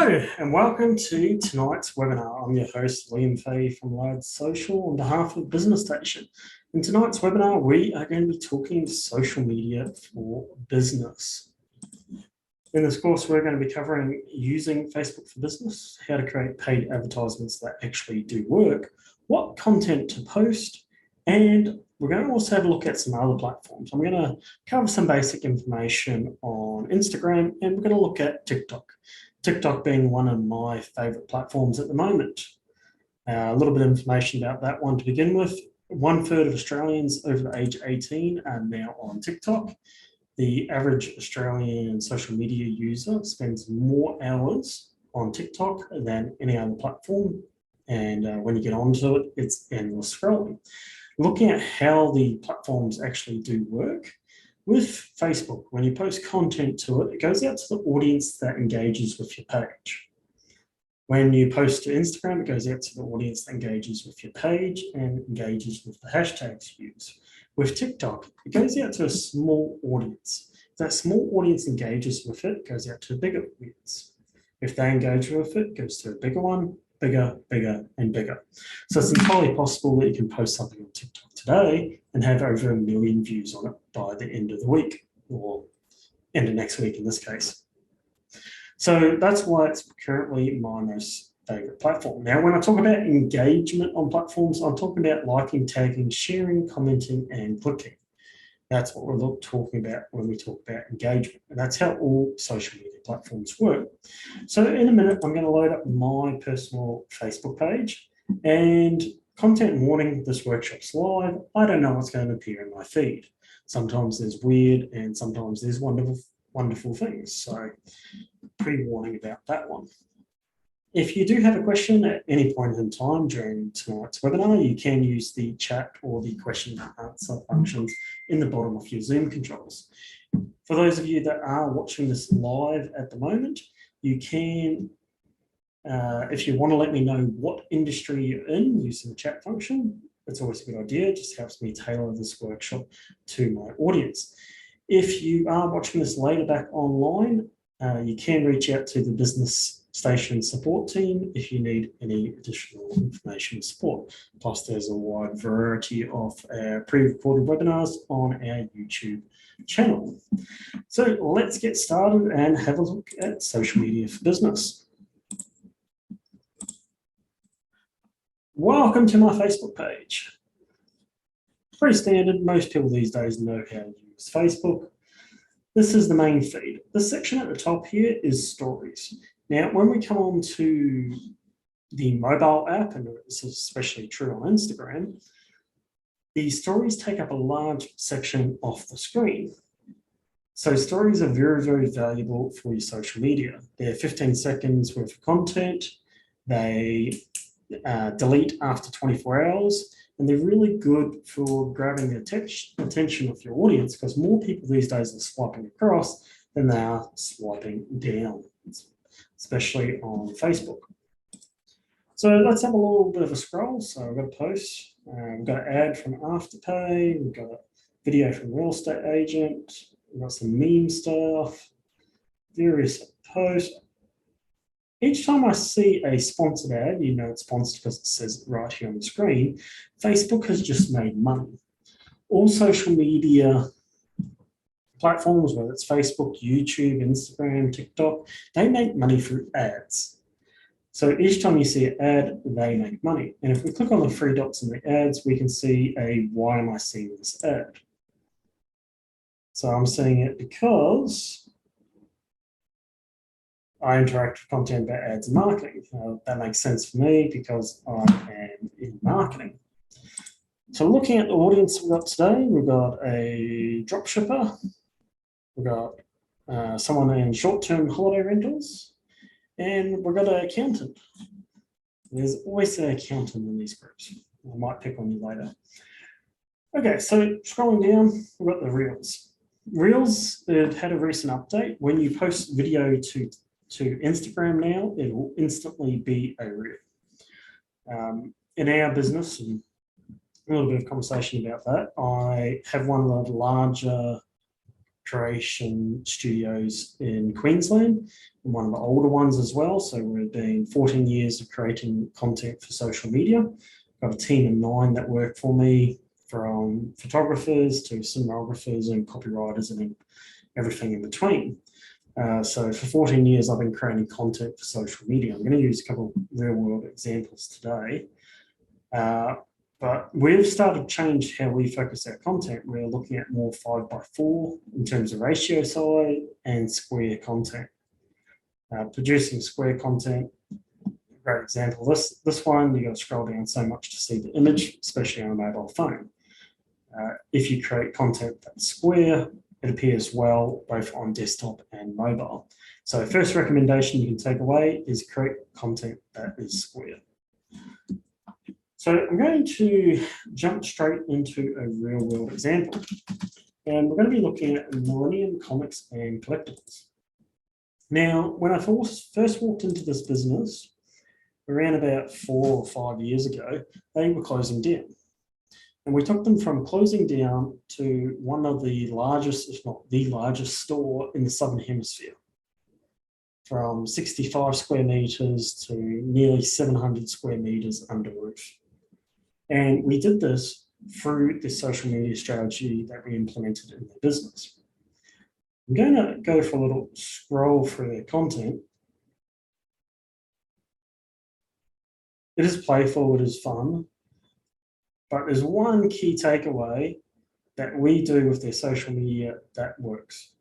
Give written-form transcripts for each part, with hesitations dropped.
Hello and welcome to tonight's webinar. I'm your host, Liam Fay from Large Social on behalf of Business Station. In tonight's webinar, we are going to be talking social media for business. In this course, we're going to be covering using Facebook for business, how to create paid advertisements that actually do work, what content to post, and we're going to also have a look at some other platforms. I'm going to cover some basic information on Instagram, and we're going to look at TikTok. TikTok being one of my favorite platforms at the moment. A little bit of information about that one to begin with. 1/3 of Australians over the age of 18 are now on TikTok. The average Australian social media user spends more hours on TikTok than any other platform. And when you get onto it, it's endless scrolling. Looking at how the platforms actually do work, with Facebook, when you post content to it, it goes out to the audience that engages with your page. When you post to Instagram, it goes out to the audience that engages with your page and engages with the hashtags you use. With TikTok, it goes out to a small audience. If that small audience engages with it, it goes out to a bigger audience. If they engage with it, it goes to a bigger one, bigger, bigger, and bigger. So it's entirely possible that you can post something on TikTok today and have over 1 million views on it by the end of the week, or end of next week in this case. So that's why it's currently my most favorite platform. Now, when I talk about engagement on platforms, I'm talking about liking, tagging, sharing, commenting, and clicking. That's what we're talking about when we talk about engagement. And that's how all social media platforms work. So in a minute, I'm going to load up my personal Facebook page. And content warning, this workshop's live. I don't know what's going to appear in my feed. Sometimes there's weird and sometimes there's wonderful things. So pre-warning about that one. If you do have a question at any point in time during tonight's webinar, you can use the chat or the question and answer functions in the bottom of your Zoom controls. For those of you that are watching this live at the moment, you can, if you want to let me know what industry you're in using the chat function, it's always a good idea. It just helps me tailor this workshop to my audience. If you are watching this later back online, you can reach out to the Business Station support team if you need any additional information and support. Plus, there's a wide variety of pre-recorded webinars on our YouTube channel. So let's get started and have a look at social media for business. Welcome to my Facebook page. Pretty standard. Most people these days know how to use Facebook. This is the main feed. This section at the top here is stories. Now, when we come on to the mobile app, and this is especially true on Instagram, the stories take up a large section of the screen. So stories are very, very valuable for your social media. They're 15 seconds worth of content. They delete after 24 hours, and they're really good for grabbing the attention of your audience because more people these days are swiping across than they are swiping down, especially on Facebook. So let's have a little bit of a scroll. So I've got a post, we've got an ad from Afterpay, we've got a video from Real Estate Agent, we've got some meme stuff, various posts. Each time I see a sponsored ad, you know it's sponsored because it says it right here on the screen, Facebook has just made money. All social media platforms, whether it's Facebook, YouTube, Instagram, TikTok, they make money through ads. So each time you see an ad, they make money. And if we click on the three dots in the ads, we can see why am I seeing this ad? So I'm seeing it because I interact with content about ads and marketing. That makes sense for me because I am in marketing. So looking at the audience we've got today, we've got a dropshipper, we've got someone in short-term holiday rentals, and we've got an accountant. There's always an accountant in these groups. I might pick on you later. Okay, so scrolling down, we've got the Reels. Reels, it had a recent update. When you post video to Instagram now, it will instantly be a reel. In our business, and a little bit of conversation about that, I have one of the larger creation studios in Queensland, and one of the older ones as well. So we've been 14 years of creating content for social media. Got a team of 9 that work for me, from photographers to cinematographers and copywriters and everything in between. So for 14 years, I've been creating content for social media. I'm going to use a couple of real world examples today. But we've started to change how we focus our content. We're looking at more 5x4 in terms of ratio size and square content. Producing square content, great example. This one, you got to scroll down so much to see the image, especially on a mobile phone. If you create content that's square, it appears well both on desktop and mobile. So first recommendation you can take away is create content that is square. So I'm going to jump straight into a real world example. And we're going to be looking at Millennium Comics and Collectibles. Now, when I first walked into this business, around about 4 or 5 years ago, they were closing down. And we took them from closing down to one of the largest, if not the largest store in the Southern Hemisphere. From 65 square meters to nearly 700 square meters under roof. And we did this through the social media strategy that we implemented in the business. I'm going to go for a little scroll through their content. It is playful, it is fun, but there's one key takeaway that we do with their social media that works.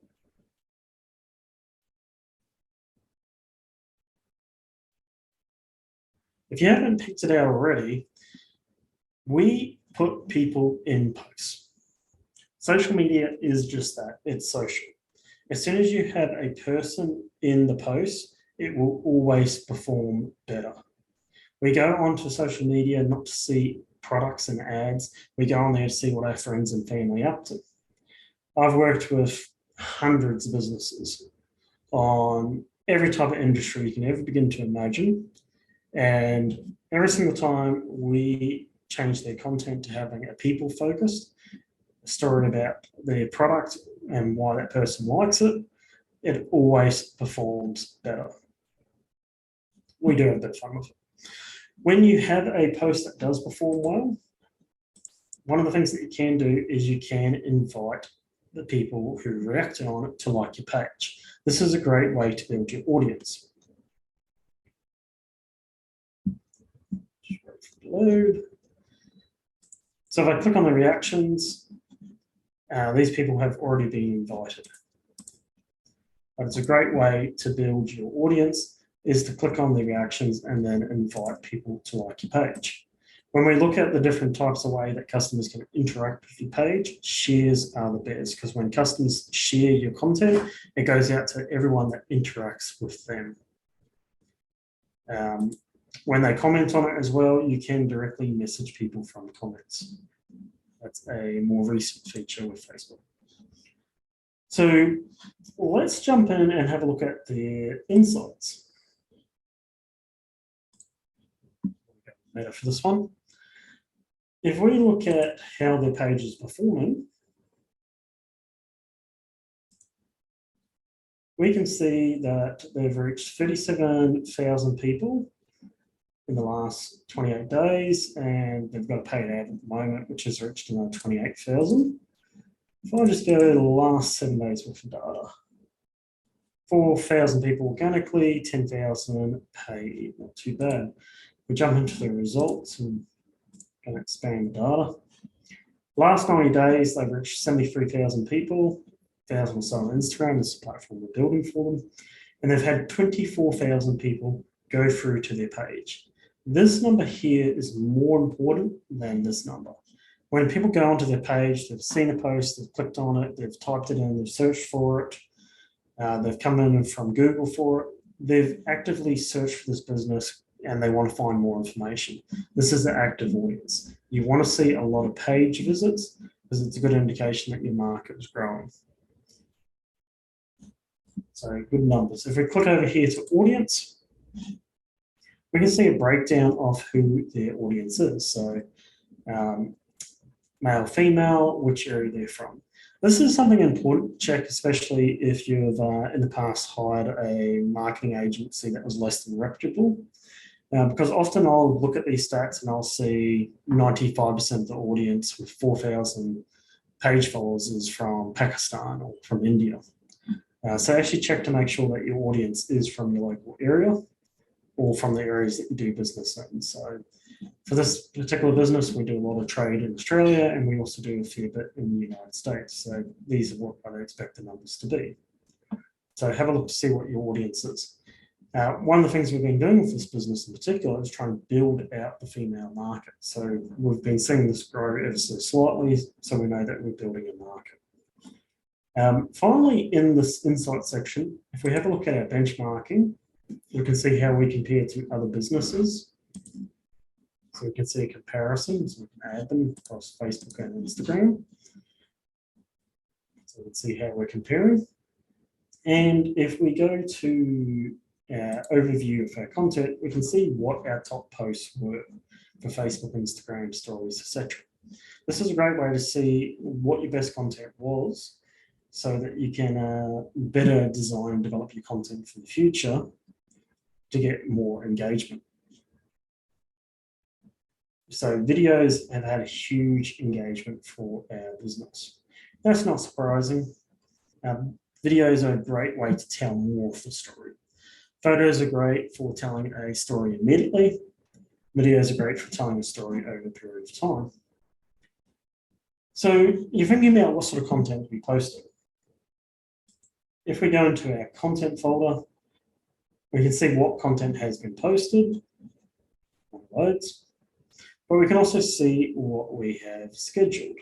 If you haven't picked it out already, we put people in posts. Social media is just that, it's social. As soon as you have a person in the post, it will always perform better. We go onto social media not to see products and ads, we go on there to see what our friends and family are up to. I've worked with hundreds of businesses on every type of industry you can ever begin to imagine. And every single time we change their content to having a people focused, a story about their product and why that person likes it, it always performs better. We do have a bit of fun with it. When you have a post that does perform well, one of the things that you can do is you can invite the people who reacted on it to like your page. This is a great way to build your audience. Just wait for it to load. So if I click on the reactions, these people have already been invited. But it's a great way to build your audience is to click on the reactions and then invite people to like your page. When we look at the different types of way that customers can interact with your page, shares are the best, because when customers share your content, it goes out to everyone that interacts with them. When they comment on it as well, you can directly message people from comments. That's a more recent feature with Facebook. So let's jump in and have a look at the insights. For this one, if we look at how their page is performing, we can see that they've reached 37,000 people in the last 28 days, and they've got a paid ad at the moment, which has reached another 28,000. If I just go to the last 7 days worth of data, 4,000 people organically, 10,000 paid, not too bad. We jump into the results and going to expand the data. Last 90 days, they've reached 73,000 people, 1,000 or so on Instagram. This is the platform we're building for them. And they've had 24,000 people go through to their page. This number here is more important than this number. When people go onto their page, they've seen a post, they've clicked on it, they've typed it in, they've searched for it, they've come in from Google for it, they've actively searched for this business and they want to find more information. This is the active audience. You want to see a lot of page visits because it's a good indication that your market is growing. So good numbers. If we click over here to audience, we can see a breakdown of who their audience is. So male, female, which area they're from. This is something important to check, especially if you've in the past hired a marketing agency that was less than reputable. Because often I'll look at these stats and I'll see 95% of the audience with 4,000 page followers is from Pakistan or from India. So actually check to make sure that your audience is from your local area or from the areas that you do business in. So for this particular business, we do a lot of trade in Australia and we also do a fair bit in the United States. So these are what I'd expect the numbers to be. So have a look to see what your audience is. One of the things we've been doing with this business in particular is trying to build out the female market. So we've been seeing this grow ever so slightly, so we know that we're building a market. Finally, in this insight section, if we have a look at our benchmarking, we can see how we compare to other businesses. So we can see a comparison, so we can add them across Facebook and Instagram. So let's see how we're comparing. And if we go to our overview of our content, we can see what our top posts were for Facebook, Instagram, stories, etc. This is a great way to see what your best content was so that you can better design and develop your content for the future to get more engagement. So videos have had a huge engagement for our business. That's not surprising. Videos are a great way to tell more of the story. Photos are great for telling a story immediately. Videos are great for telling a story over a period of time. So you're thinking about what sort of content to be posting. If we go into our content folder, we can see what content has been posted on loads, but we can also see what we have scheduled.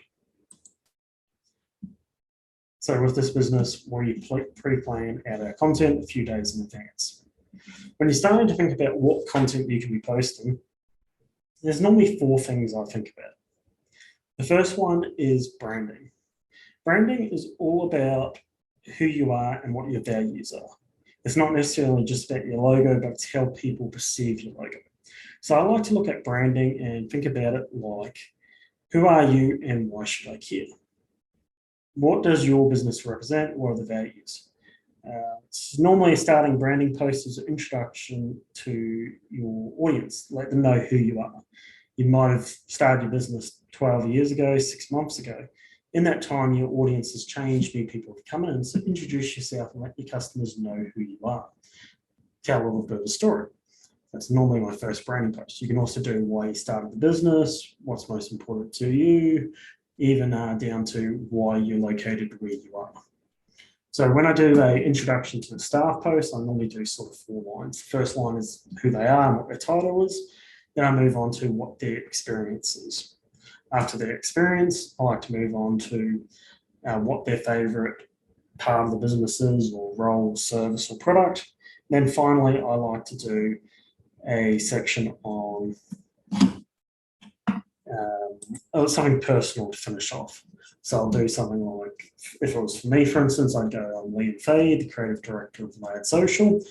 So with this business, we pre-plan out our content a few days in advance. When you're starting to think about what content you can be posting, there's normally 4 things I think about. The first one is branding. Branding is all about who you are and what your values are. It's not necessarily just about your logo, but it's how people perceive your logo. So I like to look at branding and think about it like, who are you and why should I care? What does your business represent? What are the values? It's normally a starting branding post as an introduction to your audience. Let them know who you are. You might have started your business 12 years ago, 6 months ago. In that time, your audience has changed, new people have come in. So introduce yourself and let your customers know who you are. Tell a little bit of a story. That's normally my first branding post. You can also do why you started the business, what's most important to you, even down to why you're located where you are. So when I do an introduction to the staff post, I normally do sort of 4 lines. The first line is who they are and what their title is. Then I move on to what their experience is. After their experience, I like to move on to what their favourite part of the business is, or role, service, or product. Then finally, I like to do a section on something personal to finish off. So I'll do something like, if it was for me, for instance, I'd go on Liam Fahey, the creative director of Lad Social.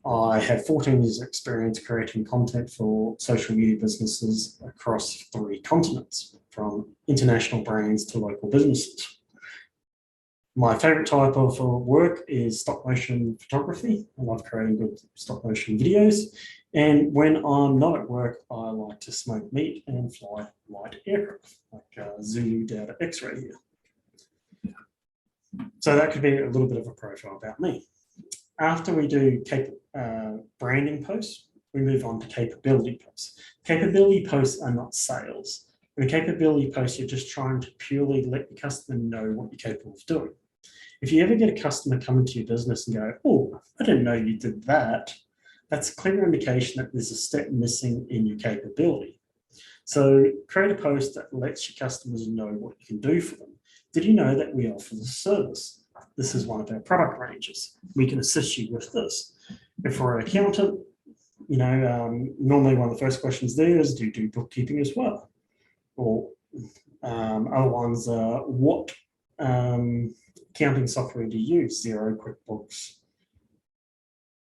I have 14 years of experience creating content for social media businesses across 3 continents, from international brands to local businesses. My favorite type of work is stop motion photography. I love creating good stop motion videos. And when I'm not at work, I like to smoke meat and fly light aircraft, like Zulu Delta X-ray here. So that could be a little bit of a profile about me. After we do branding posts, we move on to capability posts. Capability posts are not sales. In a capability post, you're just trying to purely let the customer know what you're capable of doing. If you ever get a customer come into your business and go, oh, I didn't know you did that, that's a clear indication that there's a step missing in your capability. So create a post that lets your customers know what you can do for them. Did you know that we offer this service? This is one of our product ranges. We can assist you with this. If we're an accountant, normally one of the first questions there is, do you do bookkeeping as well? Or other ones are, what accounting software do you use? Xero, QuickBooks.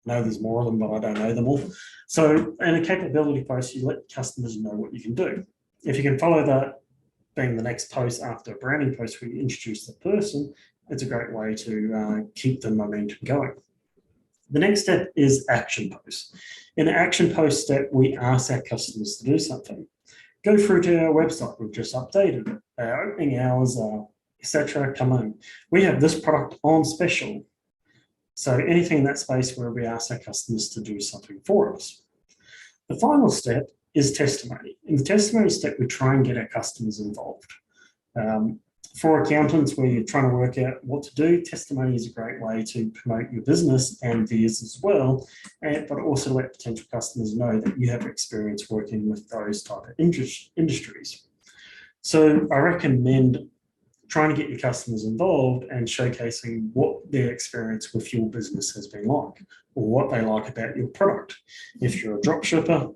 I know there's more of them, but I don't know them all. So in a capability post, you let customers know what you can do. If you can follow that being the next post after a branding post where you introduce the person, it's a great way to keep the momentum going. The next step is action posts. In the action post step, we ask our customers to do something. Go through to our website, we've just updated it. Our opening hours are, etc. Come in. We have this product on special. So anything in that space where we ask our customers to do something for us. The final step is testimony. In the testimony step, we try and get our customers involved. For accountants, where you're trying to work out what to do, testimony is a great way to promote your business and theirs as well, but also let potential customers know that you have experience working with those type of industries. So I recommend trying to get your customers involved and showcasing what their experience with your business has been like, or what they like about your product. If you're a drop shipper,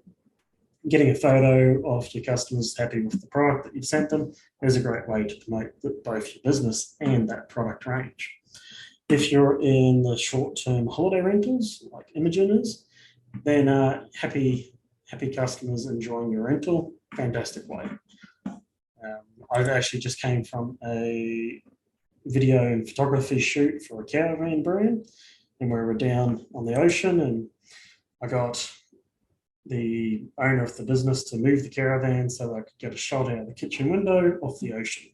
getting a photo of your customers happy with the product that you've sent them is a great way to promote both your business and that product range. If you're in the short-term holiday rentals, like Imogen is, then happy customers enjoying your rental, fantastic way. I actually just came from a video and photography shoot for a caravan brand, and we were down on the ocean, and I got the owner of the business to move the caravan so I could get a shot out of the kitchen window of the ocean.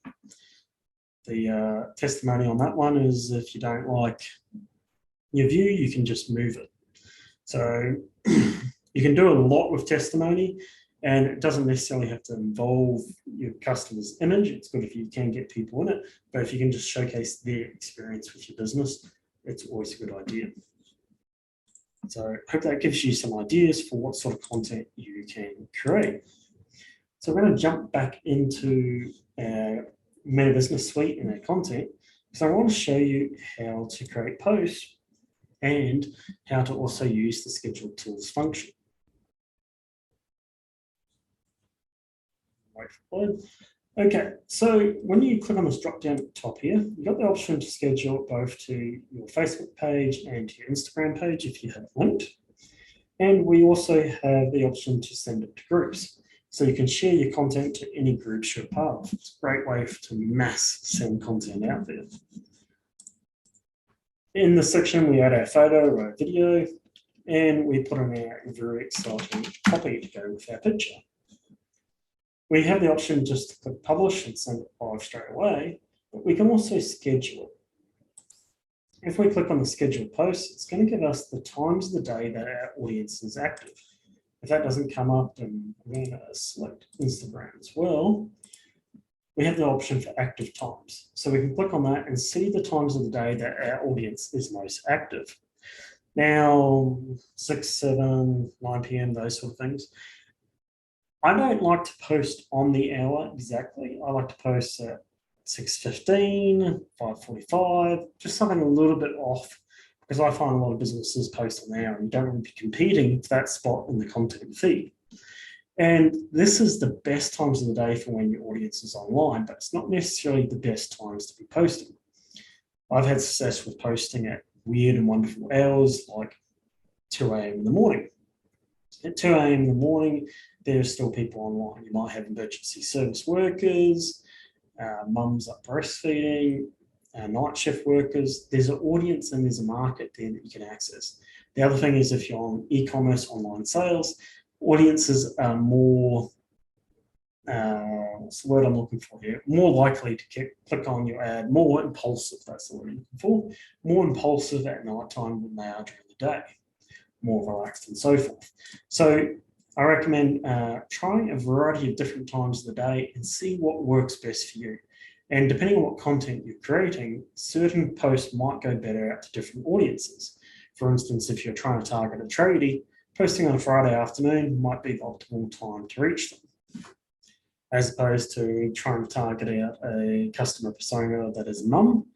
The testimony on that one is if you don't like your view, you can just move it. So you can do a lot with testimony, and it doesn't necessarily have to involve your customer's image. It's good if you can get people in it, but if you can just showcase their experience with your business, it's always a good idea. So I hope that gives you some ideas for what sort of content you can create. So we're going to jump back into our Meta Business Suite and our content. So I want to show you how to create posts and how to also use the scheduled tools function. Wait for it. Okay, so when you click on this drop down at the top here, you've got the option to schedule it both to your Facebook page and to your Instagram page if you have it linked. And we also have the option to send it to groups. So you can share your content to any groups you're part of. It's a great way to mass send content out there. In this section, we add our photo or our video, and we put in our very exciting copy to go with our picture. We have the option just to click publish and send it live straight away, but we can also schedule it. If we click on the scheduled post, it's going to give us the times of the day that our audience is active. If that doesn't come up, then I'm going to select Instagram as well. We have the option for active times. So we can click on that and see the times of the day that our audience is most active. Now, 6, 7, 9 p.m., those sort of things. I don't like to post on the hour exactly. I like to post at 6:15, 5:45, just something a little bit off, because I find a lot of businesses post on the hour and you don't want to be competing for that spot in the content feed. And this is the best times of the day for when your audience is online, but it's not necessarily the best times to be posting. I've had success with posting at weird and wonderful hours like 2 a.m. in the morning. At 2 a.m. in the morning, there's still people online. You might have emergency service workers, mums up breastfeeding, night shift workers. There's an audience and there's a market there that you can access. The other thing is if you're on e-commerce, online sales, audiences are more, what's the word I'm looking for here? More likely to click on your ad, more impulsive, that's the word I'm looking for, more impulsive at night time than they are during the day, more relaxed and so forth. So I recommend trying a variety of different times of the day and see what works best for you. And depending on what content you're creating, certain posts might go better out to different audiences. For instance, if you're trying to target a tradie, posting on a Friday afternoon might be the optimal time to reach them, as opposed to trying to target out a customer persona that is a mum,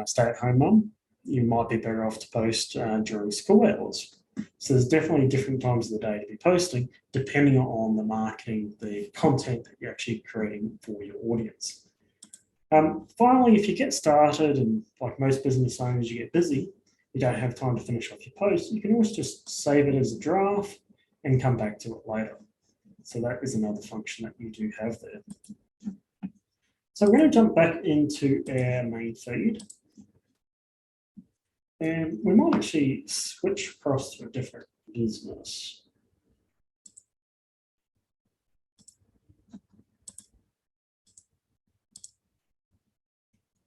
stay-at-home mum. You might be better off to post during school hours. So there's definitely different times of the day to be posting, depending on the marketing, the content that you're actually creating for your audience. Finally, if you get started and like most business owners, you get busy, you don't have time to finish off your post, you can always just save it as a draft and come back to it later. So that is another function that you do have there. So we're going to jump back into our main feed. And we might actually switch across to a different business.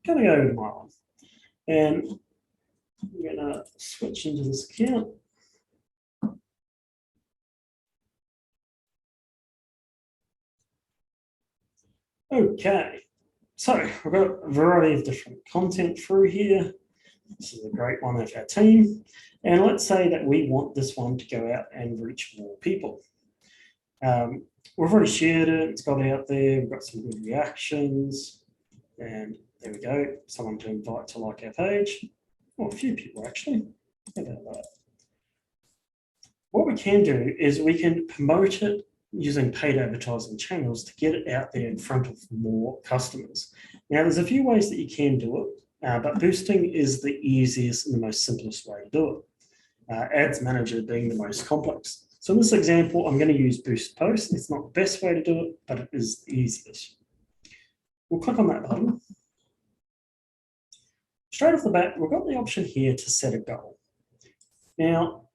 Going to go with my one. And I'm going to switch into this account. Okay, so we've got a variety of different content through here. This is a great one of our team. And let's say that we want this one to go out and reach more people. We've already shared it, it's got out there, we've got some good reactions, and there we go, someone to invite to like our page. Well, a few people actually. How about that? What we can do is we can promote it using paid advertising channels to get it out there in front of more customers. Now, there's a few ways that you can do it, but boosting is the easiest and the most simplest way to do it. Ads Manager being the most complex. So in this example, I'm going to use Boost Post. It's not the best way to do it, but it is the easiest. We'll click on that button. Straight off the bat, we've got the option here to set a goal. Now,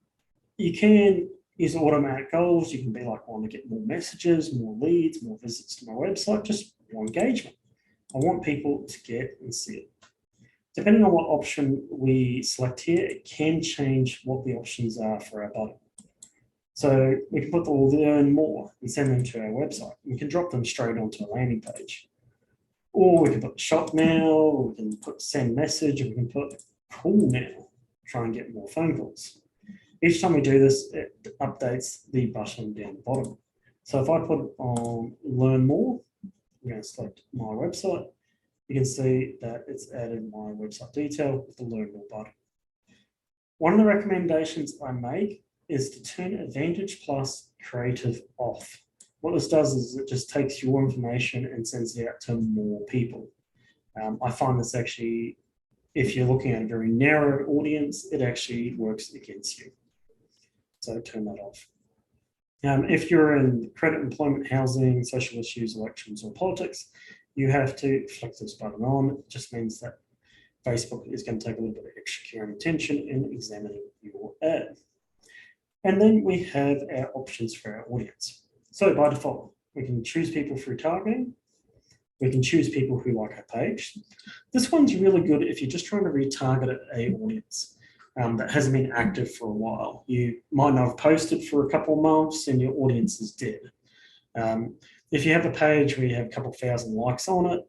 you can use automatic goals. You can be like, I want to get more messages, more leads, more visits to my website, just more engagement. I want people to get and see it. Depending on what option we select here, it can change what the options are for our button. So we can put the learn more and send them to our website. We can drop them straight onto a landing page. Or we can put shop now, we can put send message, and we can put call now, try and get more phone calls. Each time we do this, it updates the button down the bottom. So if I put it on learn more, I'm going to select my website. You can see that it's added my website detail with the learn more button. One of the recommendations I make is to turn Advantage Plus Creative off. What this does is it just takes your information and sends it out to more people. I find this actually, if you're looking at a very narrow audience, it actually works against you. So turn that off. If you're in credit, employment, housing, social issues, elections, or politics, you have to flick this button on. It just means that Facebook is going to take a little bit of extra care and attention in examining your ad. And then we have our options for our audience. So by default, we can choose people through targeting. We can choose people who like our page. This one's really good if you're just trying to retarget an audience that hasn't been active for a while. You might not have posted for a couple of months and your audience is dead. If you have a page where you have a couple thousand likes on it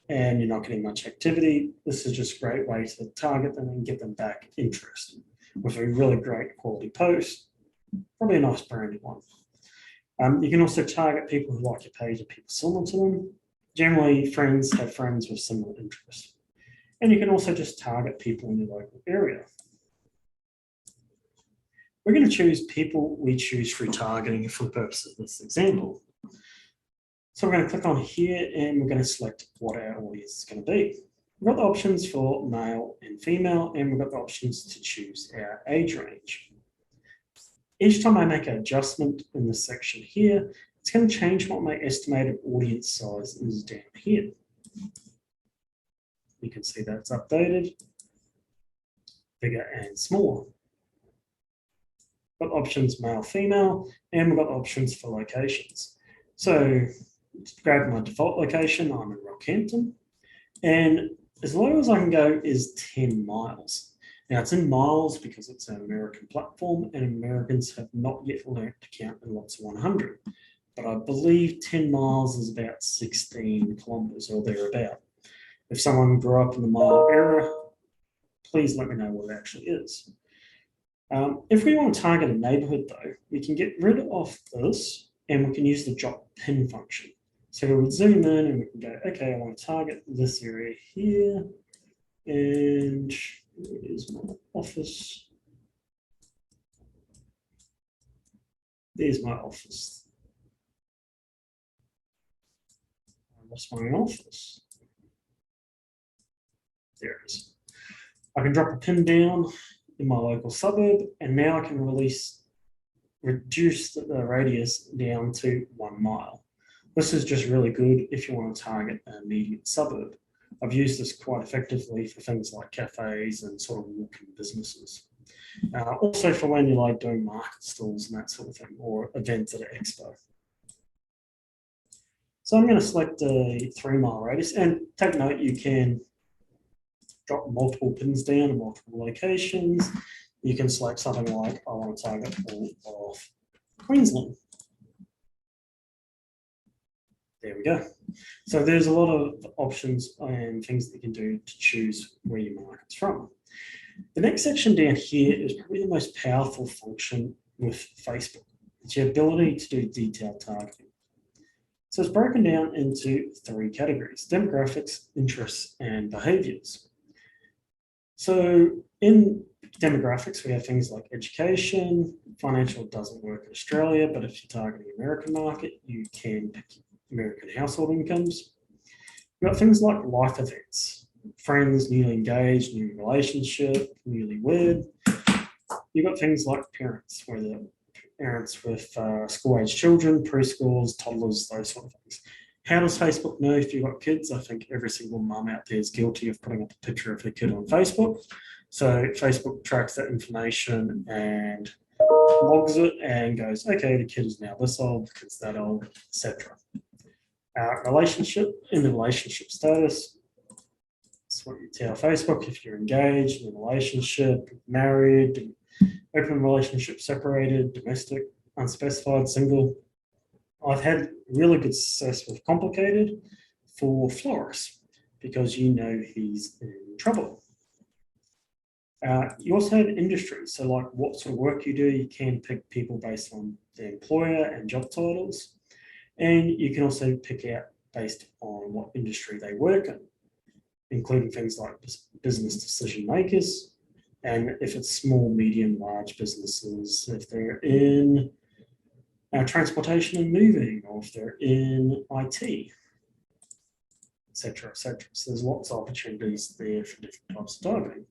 and you're not getting much activity, this is just a great way to target them and get them back interested with a really great quality post. Probably a nice branded one. You can also target people who like your page and people similar to them. Generally, friends have friends with similar interests. And you can also just target people in your local area. We're going to choose people we choose through targeting for the purpose of this example. So we're going to click on here and we're going to select what our audience is going to be. We've got the options for male and female, and we've got the options to choose our age range. Each time I make an adjustment in this section here, it's going to change what my estimated audience size is down here. You can see that it's updated, bigger and smaller. Got options male, female, and we've got options for locations. So grab my default location, I'm in Rockhampton, and as low as I can go is 10 miles. Now it's in miles because it's an American platform and Americans have not yet learned to count in lots of 100. But I believe 10 miles is about 16 kilometers or thereabout. If someone grew up in the mile era, please let me know what it actually is. If we want to target a neighborhood though, we can get rid of this and we can use the drop pin function. So we would zoom in and we can go, okay, I want to target this area here. And here's my office. There's my office. I lost my office. There it is. I can drop a pin down in my local suburb, and now I can reduce the radius down to 1 mile. This is just really good if you want to target an immediate suburb. I've used this quite effectively for things like cafes and sort of walk-in businesses. Also for when you're like doing market stalls and that sort of thing, or events at an expo. So I'm going to select a 3-mile radius, and take note, you can drop multiple pins down in multiple locations. You can select something like, I want to target all of Queensland. There we go. So there's a lot of options and things that you can do to choose where your market's from. The next section down here is probably the most powerful function with Facebook. It's your ability to do detailed targeting. So it's broken down into 3 categories: demographics, interests, and behaviors. So in demographics, we have things like education. Financial doesn't work in Australia, but if you're targeting the American market, you can pick American household incomes. You've got things like life events, friends, newly engaged, new relationship, newlywed. You've got things like parents, whether parents with school-age children, preschools, toddlers, those sort of things. How does Facebook know if you've got kids? I think every single mum out there is guilty of putting up a picture of their kid on Facebook. So Facebook tracks that information and logs it and goes, okay, the kid is now this old, the kid's that old, etc. Relationship, in the relationship status, that's what you tell Facebook if you're engaged, in a relationship, married, open relationship, separated, domestic, unspecified, single. I've had really good success with complicated for florists because you know he's in trouble. You also have industry. So like what sort of work you do, you can pick people based on their employer and job titles. And you can also pick out based on what industry they work in, including things like business decision makers, and if it's small, medium, large businesses, if they're in transportation and moving, or if they're in IT, etc., etc. So there's lots of opportunities there for different types of targeting.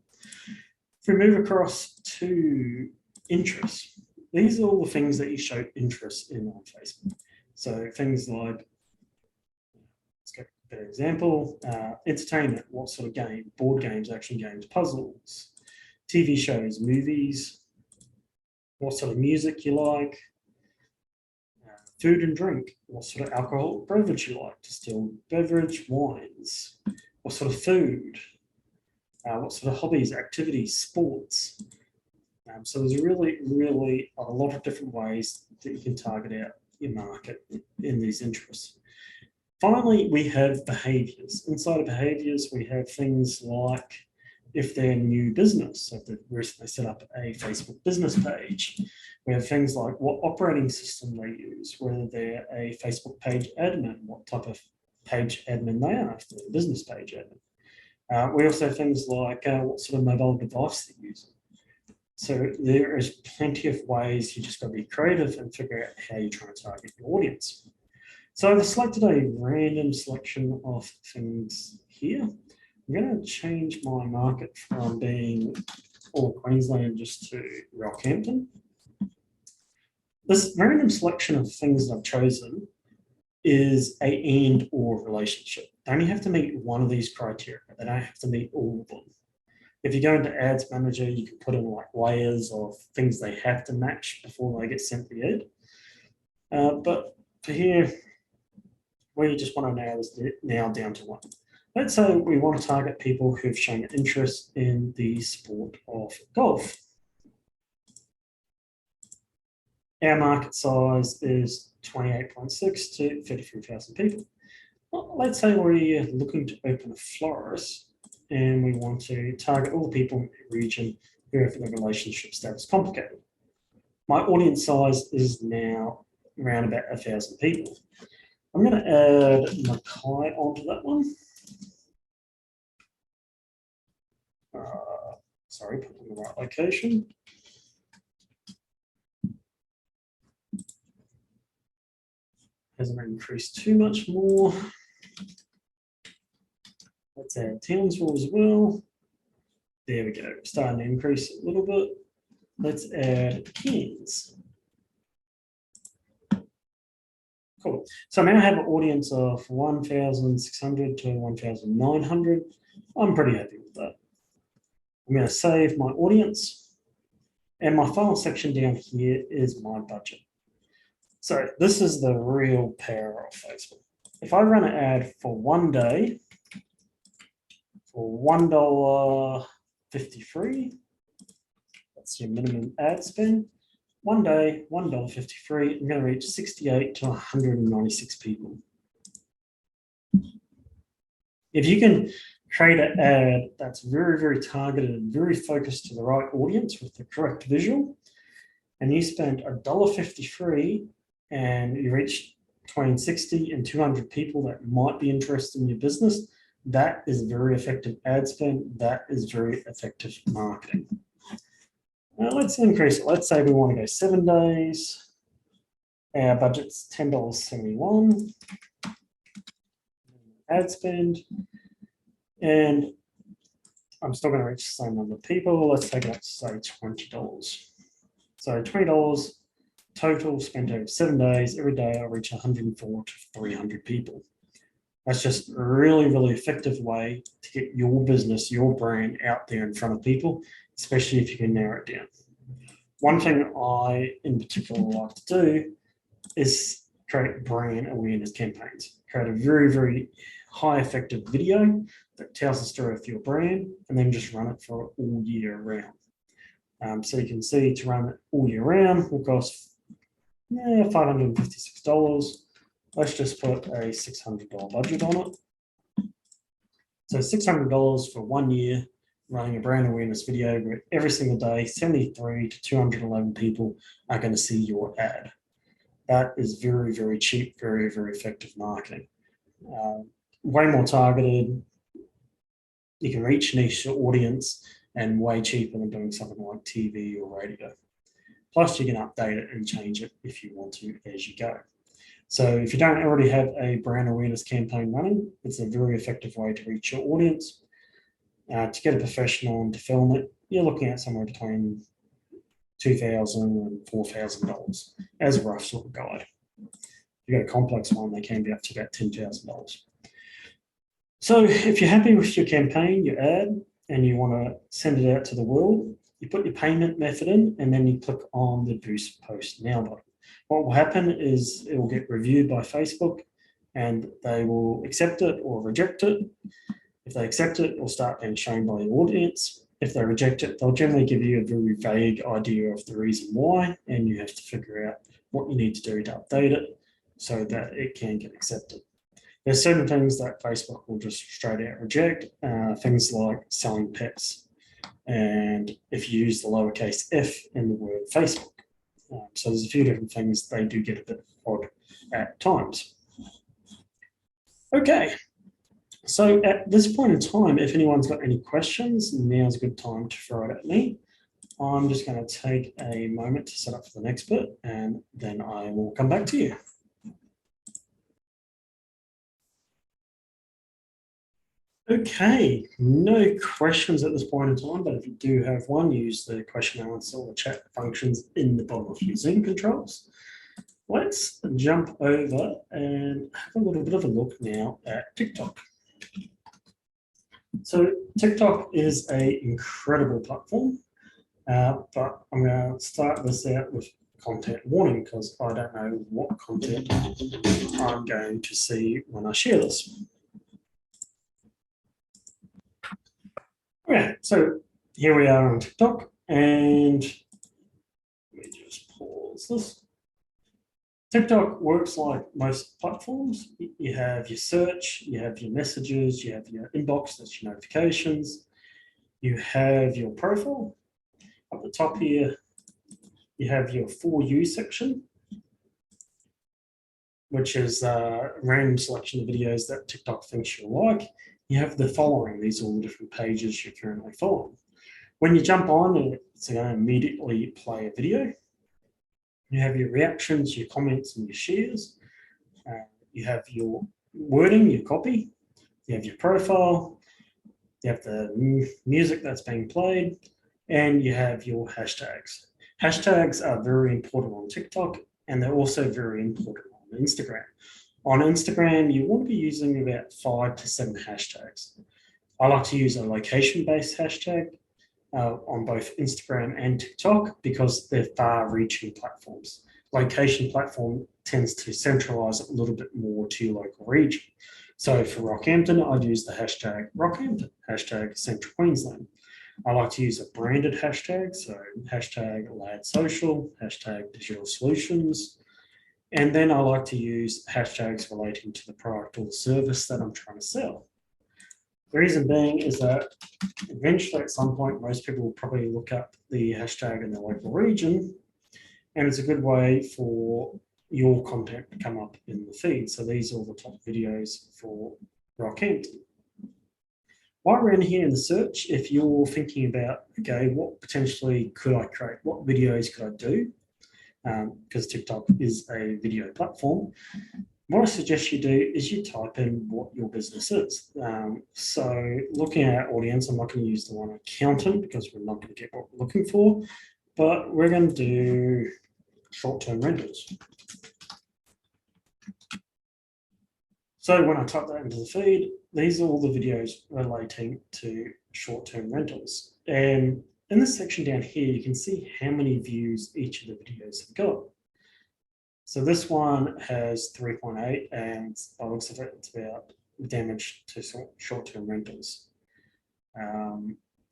If we move across to interests, these are all the things that you show interest in on Facebook. So things like, let's get a better example, entertainment, what sort of game, board games, action games, puzzles, TV shows, movies, what sort of music you like, food and drink, what sort of alcohol beverage you like, distilled beverage, wines, what sort of food, what sort of hobbies, activities, sports. So there's really, really a lot of different ways that you can target out your market in these interests. Finally, we have behaviors. Inside of behaviors, we have things like if they're new business, so if they've recently set up a Facebook business page. We have things like what operating system they use, whether they're a Facebook page admin, what type of page admin they are, if they're a business page admin. We also have things like what sort of mobile device they're using. So there is plenty of ways. You just got to be creative and figure out how you try and target your audience. So I've selected a random selection of things here. I'm going to change my market from being all of Queensland just to Rockhampton. This random selection of things that I've chosen is a and or relationship. They only have to meet one of these criteria. They don't have to meet all of them. If you go into Ads Manager, you can put in like layers of things they have to match before they get sent the ad. But for here, we just want to narrow this now down to one. Let's say we want to target people who've shown interest in the sport of golf. Our market size is 28.6 to 33,000 people. Well, let's say we're looking to open a florist and we want to target all the people in the region who have the relationship status complicated. My audience size is now around about 1,000 people. I'm going to add Mackay onto that one. Sorry, put it in the right location. Hasn't increased too much more. Let's add Townsville as well. There we go, starting to increase a little bit. Let's add Cairns. Cool. So now I have an audience of 1,600 to 1,900. I'm pretty happy with that. I'm going to save my audience. And my final section down here is my budget. So this is the real power of Facebook. If I run an ad for 1 day for $1.53, that's your minimum ad spend. 1 day, $1.53, I'm going to reach 68 to 196 people. If you can create an ad that's very, very targeted and very focused to the right audience with the correct visual, and you spend $1.53 and you reach between 60 and 200 people that might be interested in your business, that is very effective ad spend. That is very effective marketing. Now let's increase it. Let's say we want to go 7 days. Our budget's $10.71. Ad spend. And I'm still going to reach the same number of people. Let's take it up to say $20. So $20 total spent over 7 days. Every day I'll reach 104 to 300 people. That's just a really, really effective way to get your business, your brand out there in front of people, especially if you can narrow it down. One thing I, in particular, like to do is create brand awareness campaigns. Create a very, very high effective video that tells the story of your brand, and then just run it for all year round. So you can see to run it all year round will cost $556. Let's just put a $600 budget on it. So $600 for 1 year, running a brand awareness video where every single day, 73 to 211 people are going to see your ad. That is very, very cheap, very, very effective marketing. Way more targeted. You can reach niche audience and way cheaper than doing something like TV or radio. Plus, you can update it and change it if you want to as you go. So if you don't already have a brand awareness campaign running, it's a very effective way to reach your audience. To get a professional and to film it, you're looking at somewhere between $2,000 and $4,000 as a rough sort of guide. If you've got a complex one, they can be up to about $10,000. So if you're happy with your campaign, your ad, and you want to send it out to the world, you put your payment method in, and then you click on the Boost Post Now button. What will happen is it will get reviewed by Facebook, and they will accept it or reject it. If they accept it, it will start being shown by the audience. If they reject it, they'll generally give you a very vague idea of the reason why, and you have to figure out what you need to do to update it so that it can get accepted. There's certain things that Facebook will just straight out reject, things like selling pets, and if you use the lowercase f in the word Facebook. So there's a few different things they do get a bit odd at times. Okay, so at this point in time, if anyone's got any questions, now's a good time to throw it at me. I'm just going to take a moment to set up for the next bit, and then I will come back to you. Okay, no questions at this point in time, but if you do have one, use the question and answer or chat functions in the bottom of your Zoom controls. Let's jump over and have a little bit of a look now at TikTok. So TikTok is an incredible platform, but I'm going to start this out with content warning because I don't know what content I'm going to see when I share this. Okay, so here we are on TikTok, and let me just pause this. TikTok works like most platforms. You have your search, you have your messages, you have your inbox, that's your notifications, you have your profile. Up the top here, you have your For You section, which is a random selection of videos that TikTok thinks you'll like. You have the following. These are all the different pages you're currently following. When you jump on, it's going to immediately play a video. You have your reactions, your comments, and your shares. You have your wording, your copy. You have your profile. You have the music that's being played. And you have your hashtags. Hashtags are very important on TikTok, and they're also very important on on Instagram. On Instagram, you want to be using about 5 to 7 hashtags. I like to use a location-based hashtag on both Instagram and TikTok because they're far-reaching platforms. Location platform tends to centralize it a little bit more to your local region. So for Rockhampton, I'd use the hashtag Rockhampton, hashtag Central Queensland. I like to use a branded hashtag, so hashtag Lad Social, hashtag Digital Solutions. And then I like to use hashtags relating to the product or the service that I'm trying to sell. The reason being is that eventually at some point, most people will probably look up the hashtag in their local region, and it's a good way for your content to come up in the feed. So these are all the top videos for Rockhampton. While we're in here in the search, if you're thinking about, okay, what potentially could I create? What videos could I do? Because TikTok is a video platform. What I suggest you do is you type in what your business is. So looking at our audience, I'm not going to use the one accountant because we're not going to get what we're looking for, but we're going to do short-term rentals. So when I type that into the feed, these are all the videos relating to short-term rentals. And in this section down here, you can see how many views each of the videos have got. So this one has 3.8, and by the looks of it, it's about damage to short-term rentals.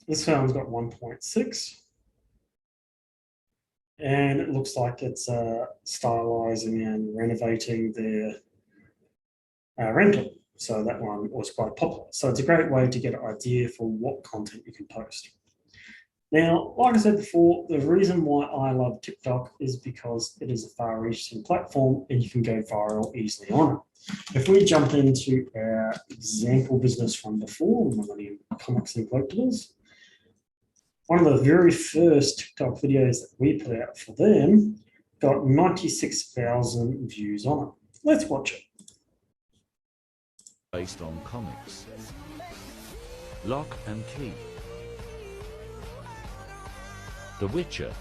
This one's got 1.6. And it looks like it's stylizing and renovating their rental. So that one was quite popular. So it's a great way to get an idea for what content you can post. Now, like I said before, the reason why I love TikTok is because it is a far-reaching platform and you can go viral easily on it. If we jump into our example business from before, Millennium Comics and Collectibles, one of the very first TikTok videos that we put out for them got 96,000 views on it. Let's watch it. Based on comics. Lock and Key. The Witcher.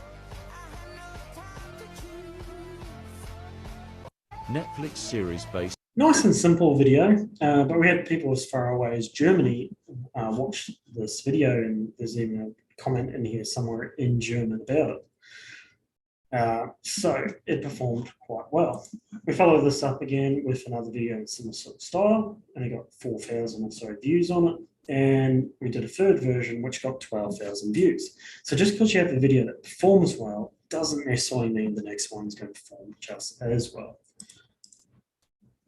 Netflix series based. Nice and simple video, but we had people as far away as Germany watch this video, and there's even a comment in here somewhere in German about it. So it performed quite well. We followed this up again with another video in similar sort of style, and it got 4,000 or so views on it. And we did a third version, which got 12,000 views. So just because you have a video that performs well, doesn't necessarily mean the next one's going to perform just as well.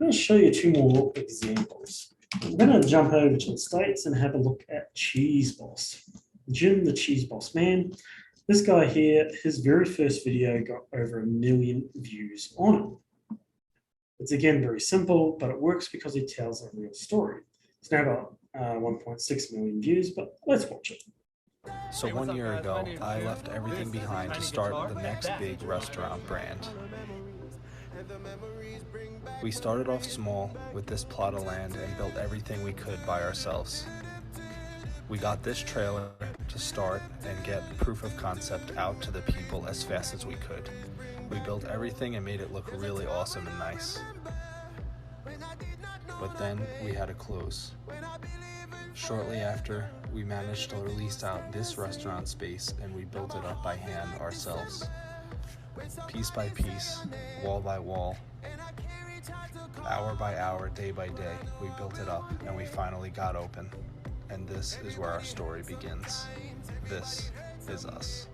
I'm going to show you 2 more examples. I'm going to jump over to the States and have a look at Cheese Boss. Jim the Cheese Boss man. This guy here, his very first video got over 1 million views on it. It's again very simple, but it works because he tells a real story. It's now got 1.6 million views, but let's watch it. So 1 year ago, I left everything behind to start the next big restaurant brand. We started off small with this plot of land and built everything we could by ourselves. We got this trailer to start and get proof of concept out to the people as fast as we could. We built everything and made it look really awesome and nice. But then we had to close. Shortly after, we managed to release out this restaurant space and we built it up by hand ourselves. Piece by piece, wall by wall, hour by hour, day by day, we built it up and we finally got open. And this is where our story begins. This is us.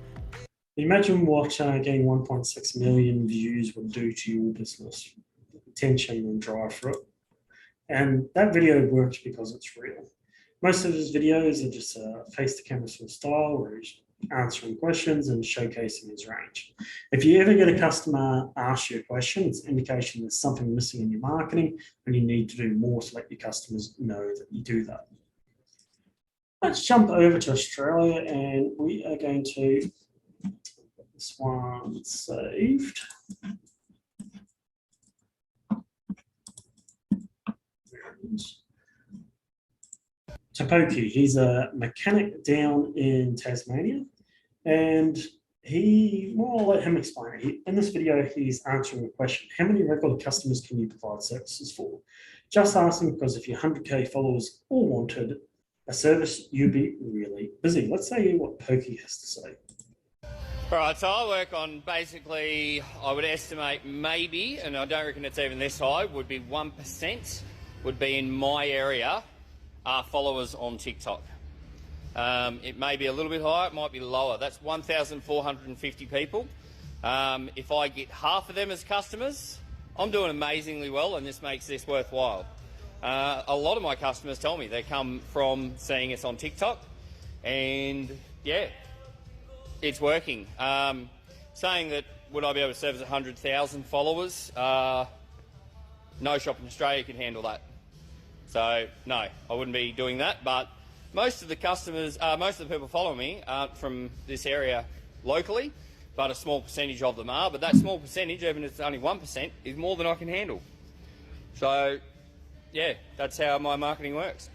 Imagine what getting 1.6 million views would do to your business. Attention and drive for it. And that video works because it's real. Most of his videos are just face to camera sort of style where he's answering questions and showcasing his range. If you ever get a customer ask you a question, it's an indication there's something missing in your marketing and you need to do more to let your customers know that you do that. Let's jump over to Australia and we are going to get this one saved. Tapoki, he's a mechanic down in Tasmania, and Well, I'll let him explain it. In this video, he's answering the question, how many regular customers can you provide services for? Just asking because if your 100K followers all wanted a service, you'd be really busy. Let's say what Pokey has to say. All right, so I work on basically, I would estimate maybe, and I don't reckon it's even this high, would be 1% would be in my area followers on TikTok. It may be a little bit higher, it might be lower. That's 1,450 people. If I get half of them as customers, I'm doing amazingly well, and this makes this worthwhile. A lot of my customers tell me they come from seeing us on TikTok, and yeah, it's working. Saying that, would I be able to service 100,000 followers? No shop in Australia can handle that. So no, I wouldn't be doing that, but most of the customers, most of the people following me aren't from this area locally, but a small percentage of them are. But that small percentage, even if it's only 1%, is more than I can handle. So yeah, that's how my marketing works.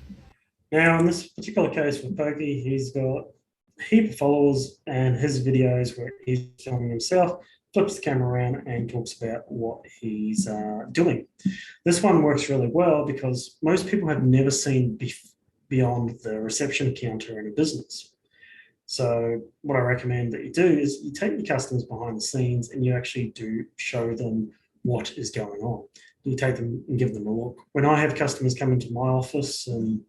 Now, in this particular case with Pokey, he's got a heap of followers, and his videos where he's filming himself, flips the camera around and talks about what he's doing. This one works really well because most people have never seen beyond the reception counter in a business. So what I recommend that you do is you take your customers behind the scenes and you actually do show them what is going on. You take them and give them a look. When I have customers come into my office and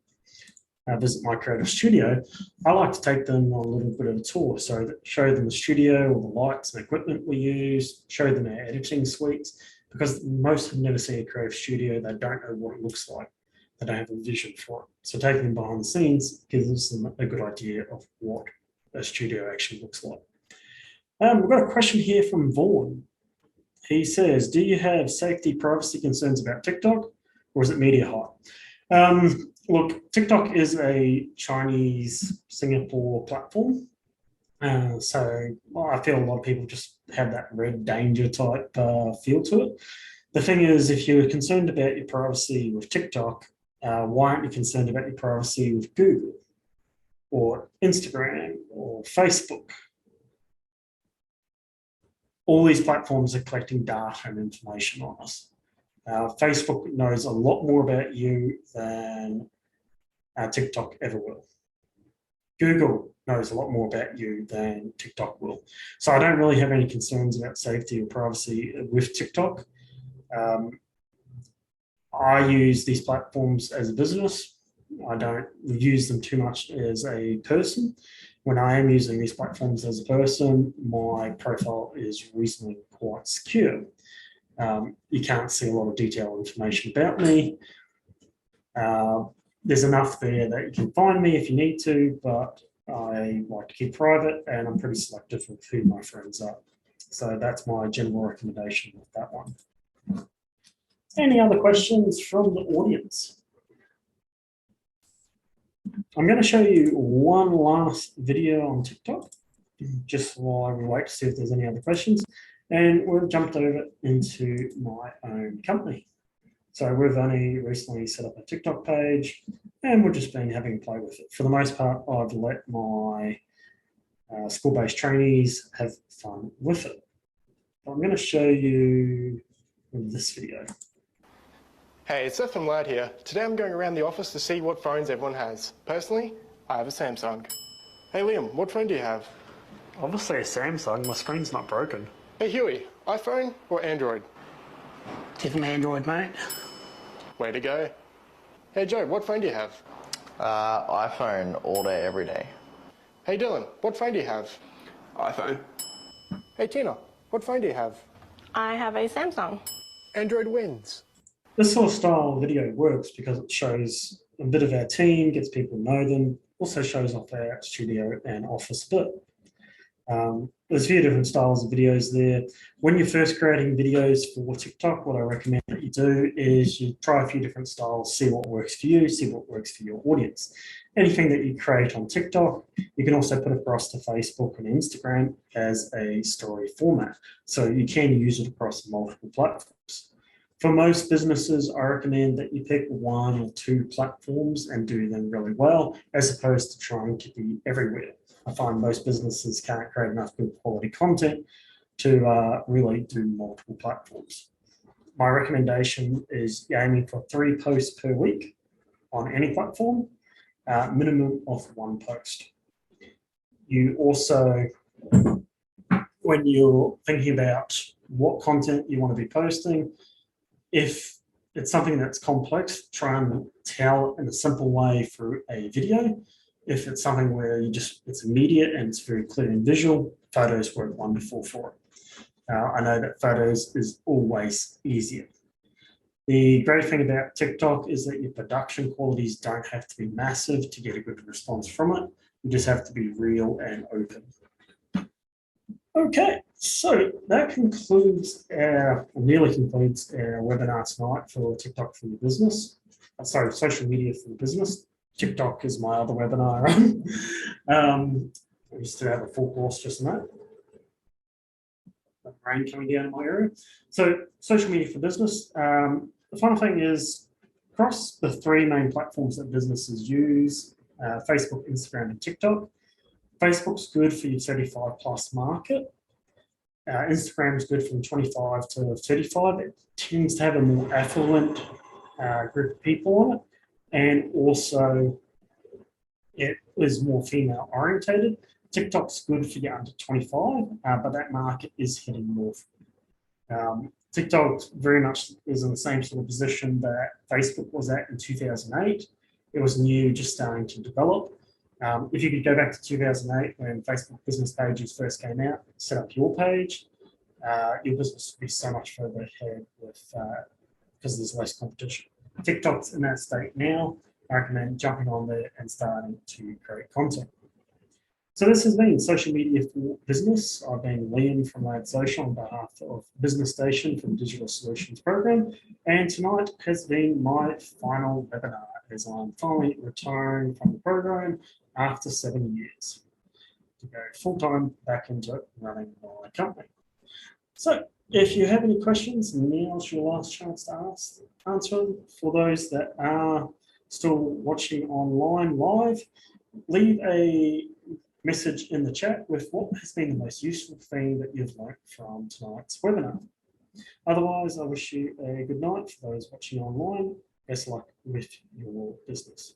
visit my creative studio, I like to take them on a little bit of a tour. So that show them the studio, all the lights and equipment we use, show them our editing suites, because most have never seen a creative studio. They don't know what it looks like. They don't have a vision for it. So taking them behind the scenes gives them a good idea of what a studio actually looks like. We've got a question here from Vaughan. He says, do you have safety privacy concerns about TikTok, or is it media hype? Look, TikTok is a Chinese Singapore platform. So I feel a lot of people just have that red danger type feel to it. The thing is, if you're concerned about your privacy with TikTok, why aren't you concerned about your privacy with Google or Instagram or Facebook? All these platforms are collecting data and information on us. Facebook knows a lot more about you than TikTok ever will. Google knows a lot more about you than TikTok will. So I don't really have any concerns about safety or privacy with TikTok. I use these platforms as a business. I don't use them too much as a person. When I am using these platforms as a person, my profile is reasonably quite secure. You can't see a lot of detailed information about me. There's enough there that you can find me if you need to, but I like to keep private, and I'm pretty selective with who my friends are. So that's my general recommendation with that one. Any other questions from the audience? I'm going to show you one last video on TikTok, just while we wait to see if there's any other questions. And we've jumped over into my own company. So we've only recently set up a TikTok page, and we've just been having a play with it. For the most part, I've let my school-based trainees have fun with it. I'm going to show you this video. Hey, it's Seth from Lad here. Today I'm going around the office to see what phones everyone has. Personally, I have a Samsung. Hey Liam, what phone do you have? Obviously a Samsung, my screen's not broken. Hey Huey, iPhone or Android? Definitely Android, mate. Way to go. Hey Joe, what phone do you have? iPhone all day, every day. Hey Dylan, what phone do you have? iPhone. Hey Tina, what phone do you have? I have a Samsung. Android wins. This sort of style video works because it shows a bit of our team, gets people to know them, also shows off our studio and office bit. There's a few different styles of videos there. When you're first creating videos for TikTok, what I recommend that you do is you try a few different styles, see what works for you, see what works for your audience. Anything that you create on TikTok, you can also put across to Facebook and Instagram as a story format. So you can use it across multiple platforms. For most businesses, I recommend that you pick one or two platforms and do them really well, as opposed to trying to be everywhere. I find most businesses can't create enough good quality content to really do multiple platforms. My recommendation is aiming for 3 posts per week on any platform, minimum of 1 post. You also, when you're thinking about what content you want to be posting, if it's something that's complex, try and tell in a simple way through a video. If it's something where it's immediate and it's very clear and visual, photos work wonderful for it. I know that photos is always easier. The great thing about TikTok is that your production qualities don't have to be massive to get a good response from it. You just have to be real and open. Okay, so that concludes or nearly concludes our webinar tonight for TikTok for your business. Sorry, social media for your business. TikTok is my other webinar. I used to have a full course just on that. Rain coming down in my area. So social media for business. The fun thing is across the 3 main platforms that businesses use, Facebook, Instagram, and TikTok. Facebook's good for your 35+ market. Instagram is good from 25 to 35. It tends to have a more affluent group of people on it. And also it is more female orientated. TikTok's good for you under 25, but that market is heading north. TikTok very much is in the same sort of position that Facebook was at in 2008. It was new, just starting to develop. If you could go back to 2008 when Facebook business pages first came out, set up your page, your business would be so much further ahead with because there's less competition. TikTok's in that state now. I recommend jumping on there and starting to create content. So this has been Social Media for Business. I've been Liam from Lad Social on behalf of Business Station for the Digital Solutions Program. And tonight has been my final webinar as I'm finally retiring from the program after 7 years to go full-time back into running my company. So if you have any questions, now's your last chance to answer them. For those that are still watching online live, leave a message in the chat with what has been the most useful thing that you've learned from tonight's webinar. Otherwise, I wish you a good night for those watching online. Best of luck with your business.